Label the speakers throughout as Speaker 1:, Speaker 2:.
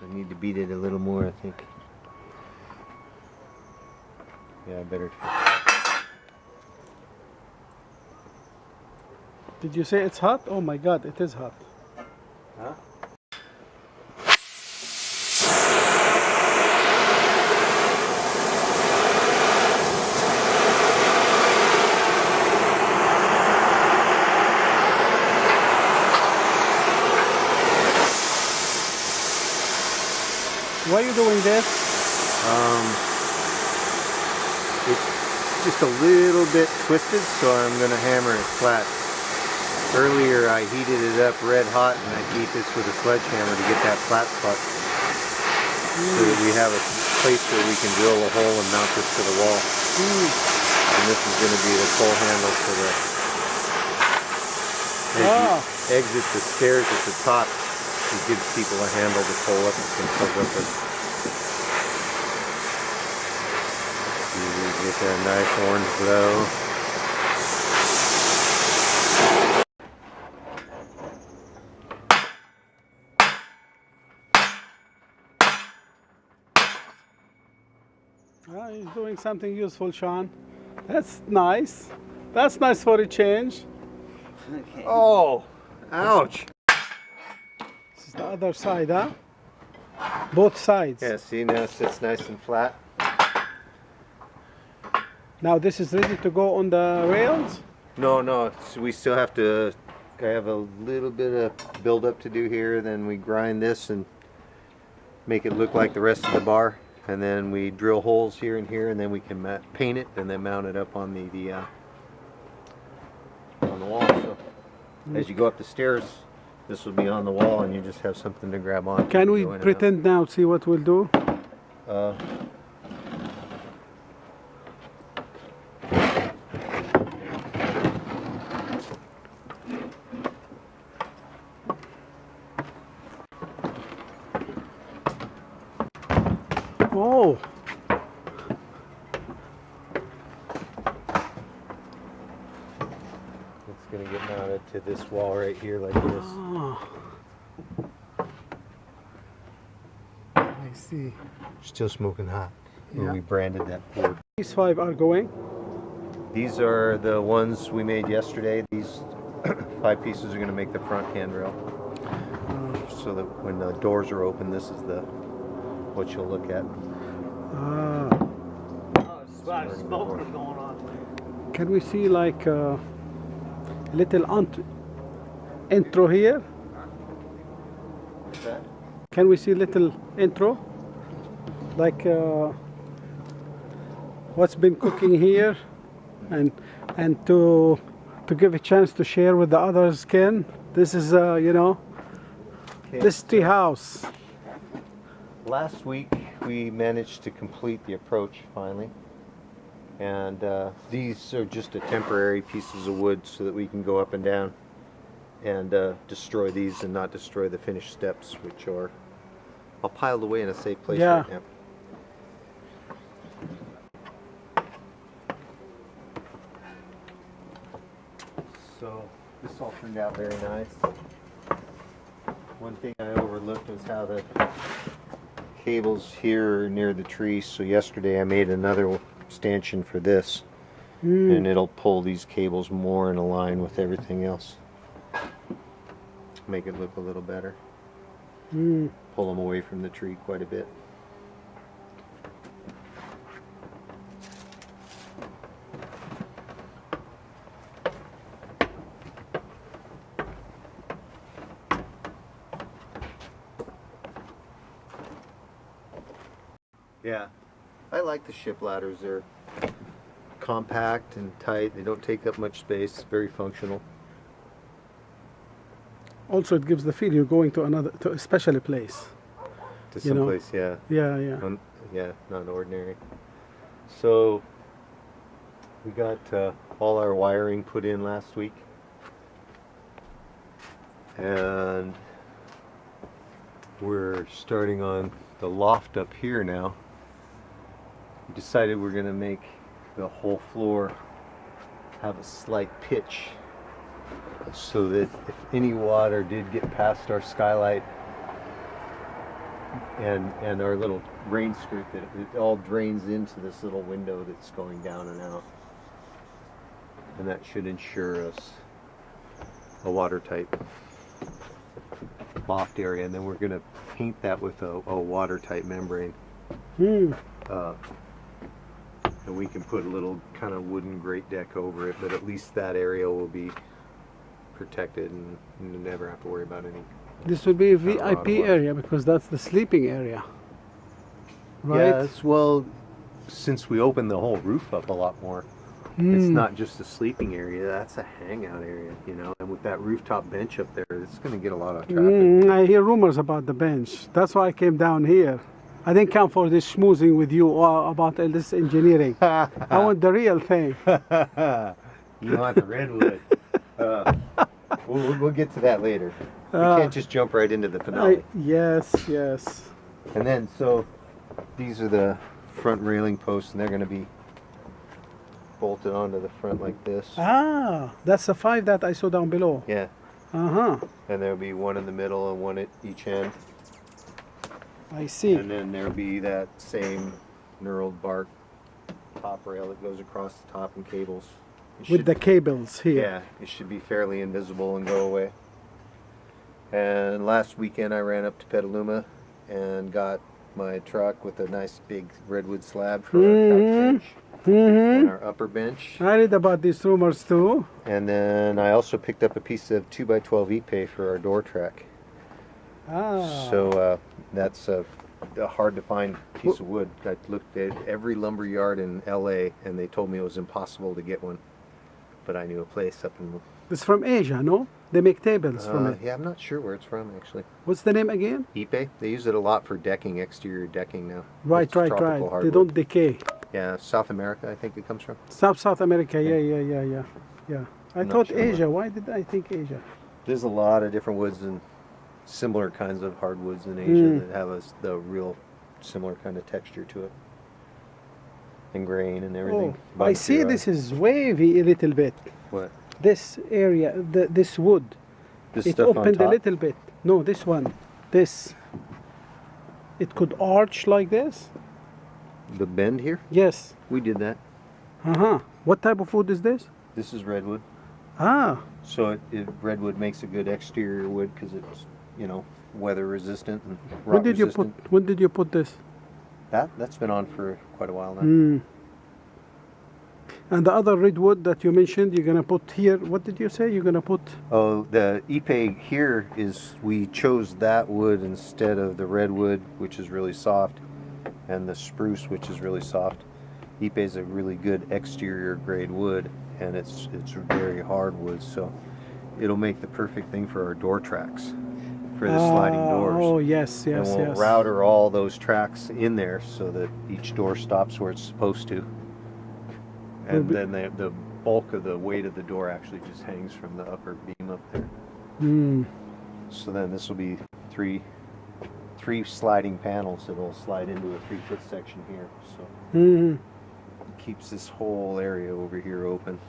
Speaker 1: I need to beat it a little more, I think. Yeah, I better.
Speaker 2: Did you say it's hot? Oh my God, it is hot.
Speaker 1: Huh?
Speaker 2: Why are you doing this?
Speaker 1: It's just a little bit twisted, so I'm going to hammer it flat. Earlier I heated it up red hot and I beat this with a sledgehammer to get that flat spot. So that we have a place where we can drill a hole and mount this to the wall. And this is going to be the pull handle for the... As you exit the stairs at the top, it gives people a handle to pull up themselves up with. You get that nice orange glow.
Speaker 2: He's doing something useful, Sean. That's nice. That's nice for a change.
Speaker 1: Okay. Oh, ouch.
Speaker 2: This is the other side, huh? Both sides.
Speaker 1: Yeah, see, now it sits nice and flat.
Speaker 2: Now this is ready to go on the rails?
Speaker 1: No, so we still have to, I have a little bit of build up to do here, then we grind this and make it look like the rest of the bar. And then we drill holes here and here, and then we can paint it and then mount it up on the wall. So as you go up the stairs, this will be on the wall, and you just have something to grab on.
Speaker 2: Can we pretend now, see what we'll do? Oh!
Speaker 1: It's going to get mounted to this wall right here like this.
Speaker 2: Oh. I see.
Speaker 1: Still smoking hot.
Speaker 2: Yeah.
Speaker 1: We branded that board.
Speaker 2: These 5 are going?
Speaker 1: These are the ones we made yesterday. These 5 pieces are going to make the front handrail. So that when the doors are open, this is the what you'll look at.
Speaker 3: Oh, it's a lot of smoke going on.
Speaker 2: Can we see like a little intro here?
Speaker 1: What's that?
Speaker 2: Can we see little intro? Like what's been cooking here, and to give a chance to share with the others, Ken. This is you know,
Speaker 1: Okay.
Speaker 2: this tea house.
Speaker 1: Last week we managed to complete the approach finally, and these are just a temporary pieces of wood so that we can go up and down and destroy these and not destroy the finished steps, which are all piled away in a safe place right now. So this all turned out very nice. One thing I overlooked was how the cables here are near the tree, so yesterday I made another stanchion for this, and it'll pull these cables more in line with everything else, make it look a little better. Pull them away from the tree quite a bit. Yeah, I like the ship ladders. They're compact and tight. They don't take up much space. Very functional.
Speaker 2: Also, it gives the feel you're going to a special place.
Speaker 1: To some place, yeah.
Speaker 2: Yeah.
Speaker 1: Yeah, not ordinary. So we got all our wiring put in last week, and we're starting on the loft up here now. We decided we're going to make the whole floor have a slight pitch, so that if any water did get past our skylight, and our little rain skirt that it all drains into this little window that's going down and out. And that should ensure us a watertight loft area, and then we're going to paint that with a watertight membrane. And we can put a little kind of wooden grate deck over it, but at least that area will be protected and you never have to worry about any.
Speaker 2: This would be a VIP area because that's the sleeping area, right?
Speaker 1: Yes, well, since we opened the whole roof up a lot more, it's not just a sleeping area, that's a hangout area, you know, and with that rooftop bench up there, it's going to get a lot of traffic.
Speaker 2: I hear rumors about the bench. That's why I came down here. I didn't come for this schmoozing with you about this engineering. I want the real thing.
Speaker 1: You want the redwood. We'll get to that later. We can't just jump right into the finale.
Speaker 2: Yes, yes.
Speaker 1: And then, so, these are the front railing posts, and they're going to be bolted onto the front like this.
Speaker 2: Ah, that's the 5 that I saw down below.
Speaker 1: Yeah.
Speaker 2: Uh-huh.
Speaker 1: And there'll be one in the middle and one at each end.
Speaker 2: I see.
Speaker 1: And then there'll be that same knurled bark top rail that goes across the top and cables.
Speaker 2: With the cables here.
Speaker 1: Yeah, it should be fairly invisible and go away. And last weekend I ran up to Petaluma and got my truck with a nice big redwood slab for our couch bench and our upper bench.
Speaker 2: I read about these rumors too.
Speaker 1: And then I also picked up a piece of 2x12 Ipe for our door track.
Speaker 2: Ah.
Speaker 1: So that's a hard to find piece of wood. I looked at every lumber yard in LA and they told me it was impossible to get one. But I knew a place up in...
Speaker 2: It's from Asia, no? They make tables from it.
Speaker 1: Yeah, I'm not sure where it's from actually.
Speaker 2: What's the name again?
Speaker 1: Ipe. They use it a lot for decking, exterior decking now.
Speaker 2: Right,
Speaker 1: It's
Speaker 2: right,
Speaker 1: tropical
Speaker 2: right.
Speaker 1: hardwood.
Speaker 2: They don't decay.
Speaker 1: Yeah, South America I think it comes from.
Speaker 2: South America, yeah. I
Speaker 1: I'm not
Speaker 2: thought
Speaker 1: sure
Speaker 2: Asia. Why did I think Asia?
Speaker 1: There's a lot of different woods and similar kinds of hardwoods in Asia that have the real similar kind of texture to it. And grain and everything.
Speaker 2: Oh, I see this is wavy a little bit.
Speaker 1: What?
Speaker 2: This area, this wood,
Speaker 1: This
Speaker 2: it
Speaker 1: stuff on
Speaker 2: opened a
Speaker 1: top?
Speaker 2: little bit. No, this one, this. It could arch like this.
Speaker 1: The bend here?
Speaker 2: Yes.
Speaker 1: We did that.
Speaker 2: What type of wood is this?
Speaker 1: This is redwood.
Speaker 2: Ah.
Speaker 1: So redwood makes a good exterior wood because it's, you know, weather resistant and rot resistant.
Speaker 2: When did you put this?
Speaker 1: That's been on for quite a while now.
Speaker 2: And the other redwood that you mentioned, you're gonna put here. What did you say? You're gonna put?
Speaker 1: Oh, the Ipe here is, we chose that wood instead of the redwood, which is really soft, and the spruce, which is really soft. Ipe is a really good exterior grade wood, and it's very hard wood, so it'll make the perfect thing for our door tracks, for the sliding doors.
Speaker 2: Oh yes, yes,
Speaker 1: and we'll
Speaker 2: yes.
Speaker 1: router all those tracks in there so that each door stops where it's supposed to. And then the bulk of the weight of the door actually just hangs from the upper beam up there. So then this will be three sliding panels that will slide into a 3-foot section here. So it keeps this whole area over here open.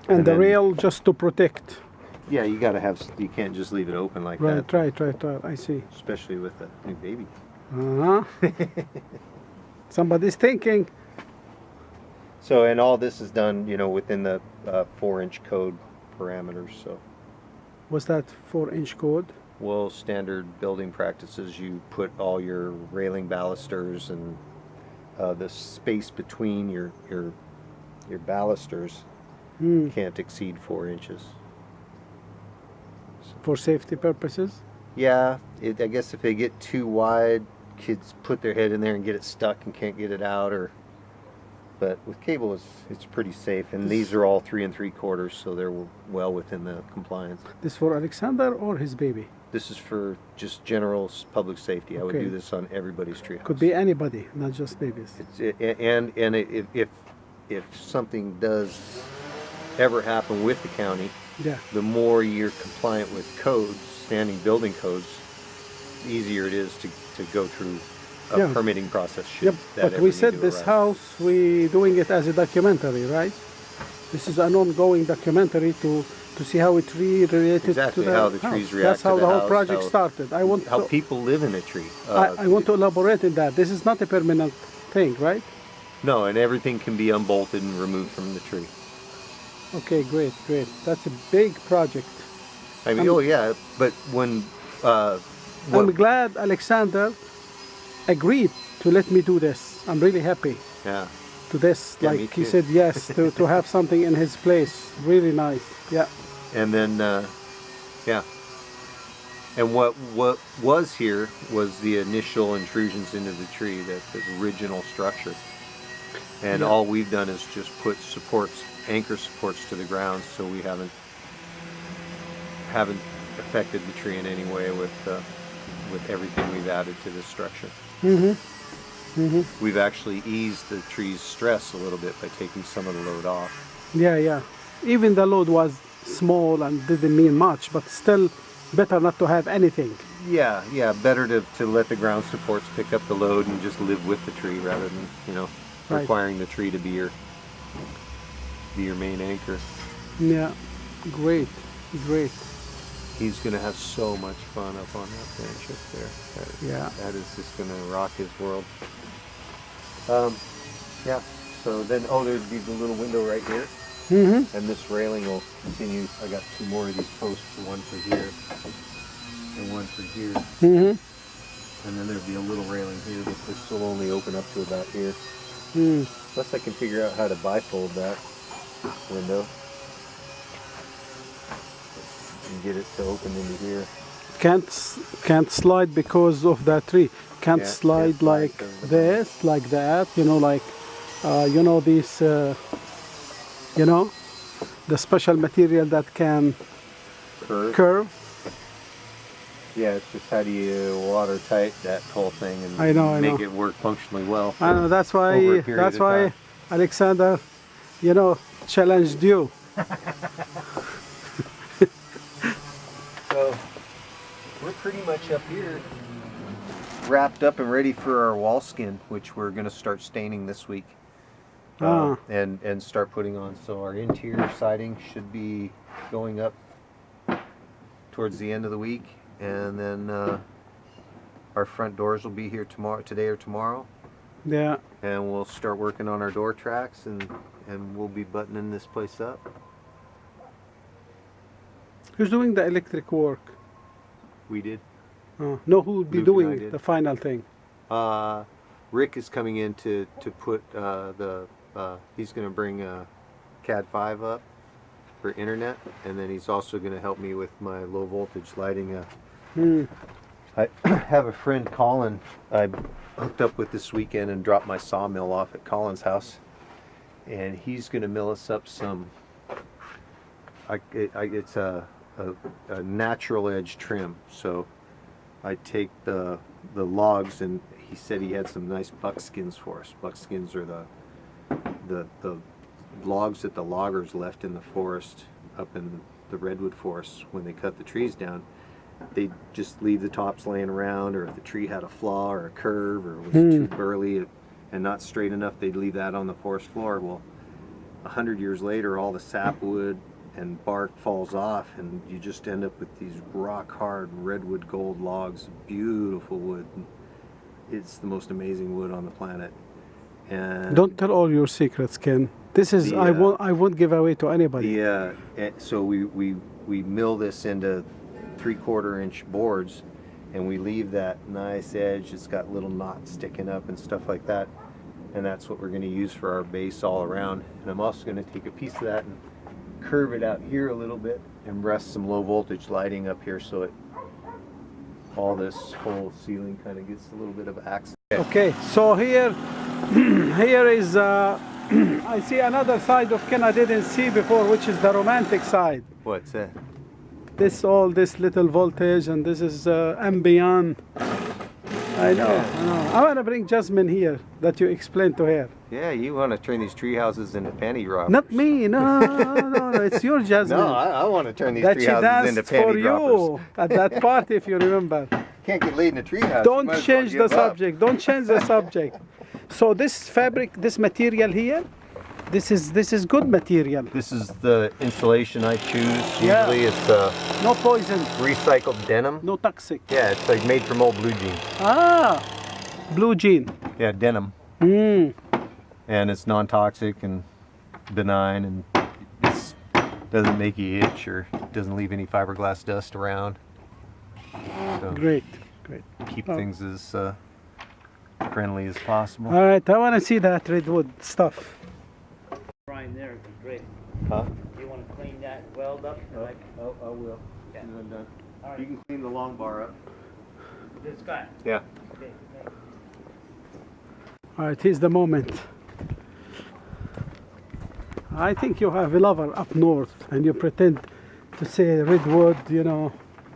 Speaker 2: And the
Speaker 1: then,
Speaker 2: rail just to protect.
Speaker 1: Yeah, you got to have. You can't just leave it open like
Speaker 2: Right,
Speaker 1: that.
Speaker 2: right. I see.
Speaker 1: Especially with a new baby.
Speaker 2: Somebody's thinking.
Speaker 1: So, and all this is done, you know, within the 4-inch code parameters. So,
Speaker 2: Was that 4-inch code?
Speaker 1: well, standard building practices, you put all your railing balusters and the space between your balusters can't exceed 4 inches.
Speaker 2: For safety purposes?
Speaker 1: Yeah, I guess if they get too wide, kids put their head in there and get it stuck and can't get it out, but with cable it's pretty safe, and these are all 3 3/4, so they're well within the compliance.
Speaker 2: This for Alexander or his baby?
Speaker 1: This is for just general public safety. I would
Speaker 2: Okay.
Speaker 1: do this on everybody's treehouse.
Speaker 2: Could be anybody, not just babies.
Speaker 1: If something does ever happen with the county,
Speaker 2: Yeah.
Speaker 1: the more you're compliant with codes, standing building codes, the easier it is to go through a
Speaker 2: Yeah.
Speaker 1: permitting process. Should
Speaker 2: Yep.
Speaker 1: that
Speaker 2: But
Speaker 1: ever
Speaker 2: we
Speaker 1: need
Speaker 2: said
Speaker 1: to
Speaker 2: this
Speaker 1: arise.
Speaker 2: house, we doing it as a documentary, right? This is an ongoing documentary to see how a tree related
Speaker 1: Exactly,
Speaker 2: to the
Speaker 1: how the
Speaker 2: house.
Speaker 1: trees react
Speaker 2: That's
Speaker 1: to
Speaker 2: how
Speaker 1: the
Speaker 2: the whole
Speaker 1: house,
Speaker 2: project
Speaker 1: how-
Speaker 2: started. I want
Speaker 1: How
Speaker 2: to,
Speaker 1: people live in a tree.
Speaker 2: I want to elaborate on that. This is not a permanent thing, right?
Speaker 1: No, and everything can be unbolted and removed from the tree.
Speaker 2: Okay, great, great. That's a big project.
Speaker 1: I mean, oh yeah, but when what,
Speaker 2: I'm glad Alexander agreed to let me do this. I'm really happy
Speaker 1: yeah,
Speaker 2: to this.
Speaker 1: Yeah, me
Speaker 2: Like he
Speaker 1: too.
Speaker 2: said yes to have something in his place. Really nice. Yeah.
Speaker 1: and then yeah, and what was here was the initial intrusions into the tree, the original structure, and
Speaker 2: Yeah.
Speaker 1: all we've done is just put supports, anchor supports to the ground, so we haven't affected the tree in any way with everything we've added to this structure. We've actually eased the tree's stress a little bit by taking some of the load off.
Speaker 2: Yeah, yeah. Even the load was small and didn't mean much, but still better not to have anything.
Speaker 1: Yeah, yeah, better to let the ground supports pick up the load and just live with the tree rather than, you know,
Speaker 2: Right.
Speaker 1: requiring the tree to be your main anchor.
Speaker 2: Yeah, great, great.
Speaker 1: He's gonna have so much fun up on that bench up there.
Speaker 2: Yeah.
Speaker 1: That is just gonna rock his world. Yeah. So then, oh, there'd be the little window right here, and this railing will continue. I got two more of these posts, one for here and one for here, and then there'd be a little railing here, but this will only open up to about here. Unless I can figure out how to bifold that window and get it to open into here.
Speaker 2: Can't slide because of that tree. Can't
Speaker 1: Yeah,
Speaker 2: slide
Speaker 1: can't slide
Speaker 2: like
Speaker 1: because of
Speaker 2: this, like that. You know, like you know this. You know, the special material that can
Speaker 1: Curve.
Speaker 2: curve.
Speaker 1: Yeah, it's just how do you watertight that whole thing and
Speaker 2: I know,
Speaker 1: make it work functionally well.
Speaker 2: I know that's
Speaker 1: Over
Speaker 2: why.
Speaker 1: a period
Speaker 2: That's
Speaker 1: of
Speaker 2: why
Speaker 1: time.
Speaker 2: Alexander, you know, challenged you.
Speaker 1: So we're pretty much up here, wrapped up and ready for our wall skin, which we're going to start staining this week, and start putting on. So our interior siding should be going up towards the end of the week, and then our front doors will be here today or tomorrow,
Speaker 2: Yeah.
Speaker 1: and we'll start working on our door tracks, and we'll be buttoning this place up.
Speaker 2: Who's doing the electric work?
Speaker 1: We did.
Speaker 2: No, who will be
Speaker 1: Luke and I
Speaker 2: doing
Speaker 1: did.
Speaker 2: the final thing?
Speaker 1: Rick is coming in to put he's going to bring CAD 5 up for internet, and then he's also going to help me with my low voltage lighting. I have a friend, Colin, I hooked up with this weekend and dropped my sawmill off at Colin's house, and he's going to mill us up some. It's a natural edge trim, so I take the logs, and he said he had some nice buckskins for us. Buckskins are the logs that the loggers left in the forest, up in the redwood forest when they cut the trees down. They just leave the tops laying around, or if the tree had a flaw or a curve or was too burly and not straight enough, they'd leave that on the forest floor. Well, 100 years later, all the sapwood and bark falls off, and you just end up with these rock hard redwood gold logs. Beautiful wood. It's the most amazing wood on the planet. And
Speaker 2: Don't tell all your secrets, Ken. This is I won't give away to anybody.
Speaker 1: so we mill this into 3/4 inch boards, and we leave that nice edge. It's got little knots sticking up and stuff like that, and that's what we're going to use for our base all around. And I'm also going to take a piece of that and curve it out here a little bit and rest some low voltage lighting up here, so all this whole ceiling kind of gets a little bit of access.
Speaker 2: Okay, so here here is I see another side of Ken I didn't see before, which is the romantic side.
Speaker 1: What's that?
Speaker 2: This little voltage, and this is ambient. I know. I want to bring Jasmine here that you explained to her.
Speaker 1: Yeah, you want to turn these tree houses into panty droppers.
Speaker 2: Not me, no, it's your Jasmine.
Speaker 1: No, I want to turn these
Speaker 2: that
Speaker 1: tree
Speaker 2: she
Speaker 1: houses into
Speaker 2: danced for
Speaker 1: panty droppers.
Speaker 2: you at that party, if you remember.
Speaker 1: Can't get laid in a tree house.
Speaker 2: Don't change the subject. Don't change the subject. So this fabric, this material here, This is good material.
Speaker 1: This is the insulation I choose.
Speaker 2: Yeah.
Speaker 1: Usually it's
Speaker 2: No poison,
Speaker 1: recycled denim.
Speaker 2: no toxic.
Speaker 1: Yeah, it's like made from old blue jeans.
Speaker 2: Ah, blue jean.
Speaker 1: Yeah, denim.
Speaker 2: Mm.
Speaker 1: And it's non-toxic and benign, and it doesn't make you itch or doesn't leave any fiberglass dust around. So
Speaker 2: Great, great.
Speaker 1: keep
Speaker 2: Oh.
Speaker 1: things as friendly as possible.
Speaker 2: All right, I want to see that redwood stuff.
Speaker 3: Right there would be great.
Speaker 1: Huh?
Speaker 3: You want to clean that weld up? Like
Speaker 1: Oh, I will.
Speaker 3: Yeah.
Speaker 1: When I'm done.
Speaker 3: All right.
Speaker 1: You can clean the long bar up.
Speaker 3: this guy.
Speaker 1: Yeah.
Speaker 3: Okay.
Speaker 2: All right, here's the moment. I think you have a lover up north and you pretend to say redwood, you know.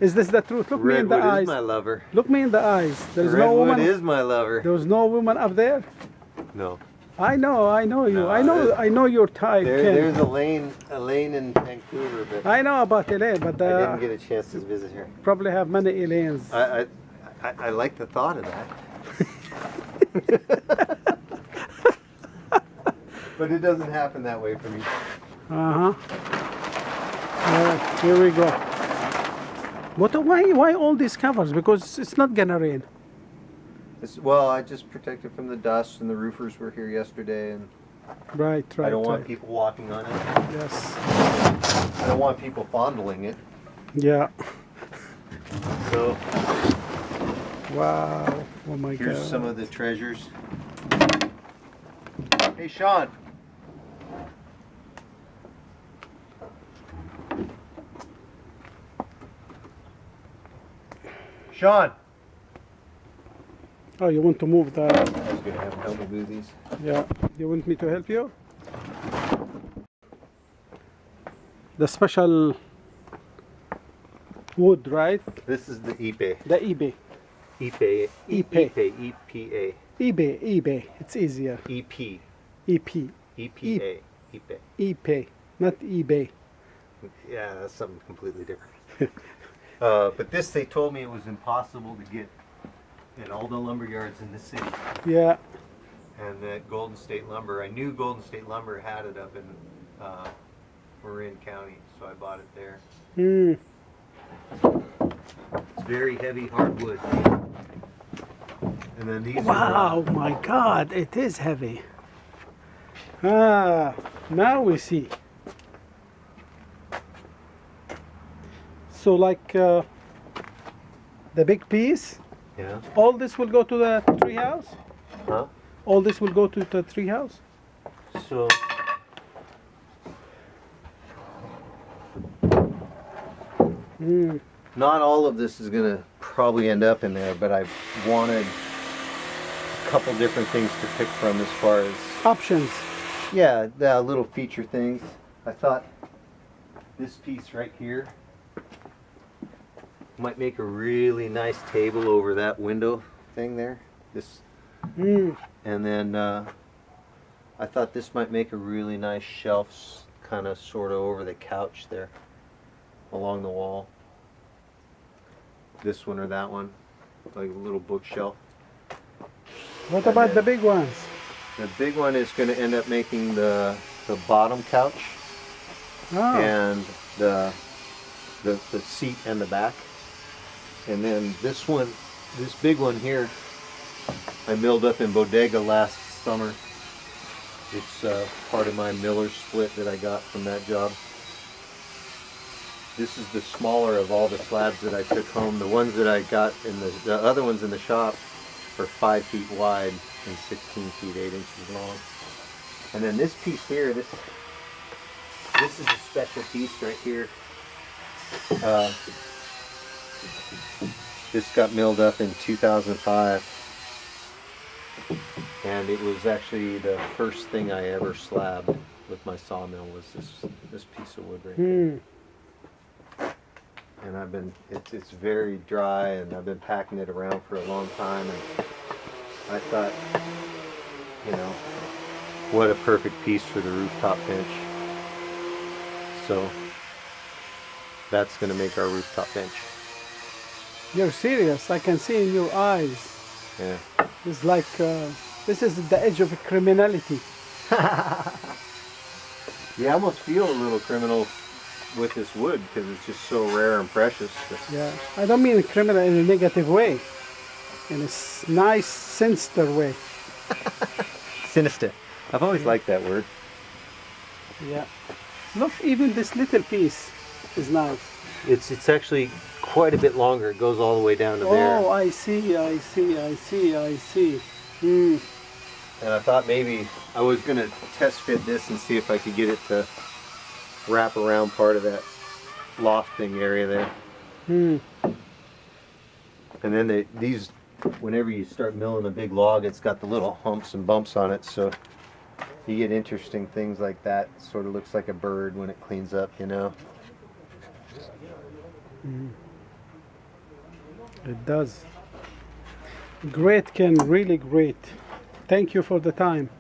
Speaker 2: Is this the truth? Look me in the
Speaker 1: Redwood
Speaker 2: eyes.
Speaker 1: is my lover.
Speaker 2: Look me in the eyes. There's no
Speaker 1: Redwood
Speaker 2: woman.
Speaker 1: is my lover.
Speaker 2: There's no woman up there.
Speaker 1: No.
Speaker 2: I know you.
Speaker 1: No,
Speaker 2: I know your type. Ken.
Speaker 1: There's Elaine in Vancouver, but
Speaker 2: I know about Elaine, but
Speaker 1: I didn't get a chance to visit her.
Speaker 2: probably have many Elaines.
Speaker 1: I like the thought of that. But it doesn't happen that way for me.
Speaker 2: Uh-huh. Here we go. Why all these covers? Because it's not gonna rain.
Speaker 1: Well, I just protect it from the dust, and the roofers were here yesterday, and
Speaker 2: Right.
Speaker 1: I don't want
Speaker 2: right.
Speaker 1: people walking on it.
Speaker 2: Yes.
Speaker 1: I don't want people fondling it.
Speaker 2: Yeah.
Speaker 1: So
Speaker 2: Wow. Oh my God.
Speaker 1: here's some of the treasures. Hey, Sean. Sean.
Speaker 2: Oh, you want to move the?
Speaker 1: I was gonna have him help me move these.
Speaker 2: Yeah. You want me to help you? The special wood, right?
Speaker 1: This is the Ipe.
Speaker 2: The eBay.
Speaker 1: Ipe.
Speaker 2: Ipe.
Speaker 1: EPA.
Speaker 2: eBay. It's easier.
Speaker 1: EP.
Speaker 2: EP.
Speaker 1: EPA. Ipe.
Speaker 2: ePay, not eBay.
Speaker 1: Yeah, that's something completely different. But this, they told me it was impossible to get in all the lumber yards in the city.
Speaker 2: Yeah.
Speaker 1: And that Golden State Lumber, I knew Golden State Lumber had it up in Marin County, so I bought it there.
Speaker 2: Hmm.
Speaker 1: It's very heavy hardwood. And then these
Speaker 2: Wow, my God, it is heavy. Ah, now we see. So like the big piece,
Speaker 1: yeah.
Speaker 2: all this will go to the tree house?
Speaker 1: Huh?
Speaker 2: All this will go to the tree house?
Speaker 1: So
Speaker 2: Mm.
Speaker 1: not all of this is gonna probably end up in there, but I wanted a couple different things to pick from as far as
Speaker 2: Options.
Speaker 1: yeah, the little feature things. I thought this piece right here might make a really nice table over that window thing there. This,
Speaker 2: Mm.
Speaker 1: and then I thought this might make a really nice shelf, kind of sort of over the couch there, along the wall. This one or that one, like a little bookshelf.
Speaker 2: What about the big ones?
Speaker 1: The big one is going to end up making the bottom couch
Speaker 2: Oh,
Speaker 1: and the seat and the back. And then this one, this big one here, I milled up in Bodega last summer. It's part of my Miller split that I got from that job. This is the smaller of all the slabs that I took home. The ones that I got in the other ones in the shop are 5 feet wide and 16 feet 8 inches long. And then this piece here, this is a special piece right here. This got milled up in 2005, and it was actually the first thing I ever slabbed with my sawmill was this piece of wood right here.
Speaker 2: Hmm.
Speaker 1: And it's very dry, and I've been packing it around for a long time, and I thought, you know, what a perfect piece for the rooftop bench. So that's going to make our rooftop bench.
Speaker 2: You're serious. I can see in your eyes.
Speaker 1: Yeah.
Speaker 2: It's like, this is the edge of criminality.
Speaker 1: You almost feel a little criminal with this wood because it's just so rare and precious.
Speaker 2: Yeah, I don't mean criminal in a negative way, in a nice, sinister way.
Speaker 1: Sinister. I've always liked that word.
Speaker 2: Yeah. Look, even this little piece is nice.
Speaker 1: It's actually quite a bit longer. It goes all the way down to there.
Speaker 2: Oh, I see.
Speaker 1: And I thought maybe I was going to test fit this and see if I could get it to wrap around part of that lofting area there. And then these, whenever you start milling a big log, it's got the little humps and bumps on it, so you get interesting things like that. It sort of looks like a bird when it cleans up, you know.
Speaker 2: It does. Great, Ken, really great. Thank you for the time.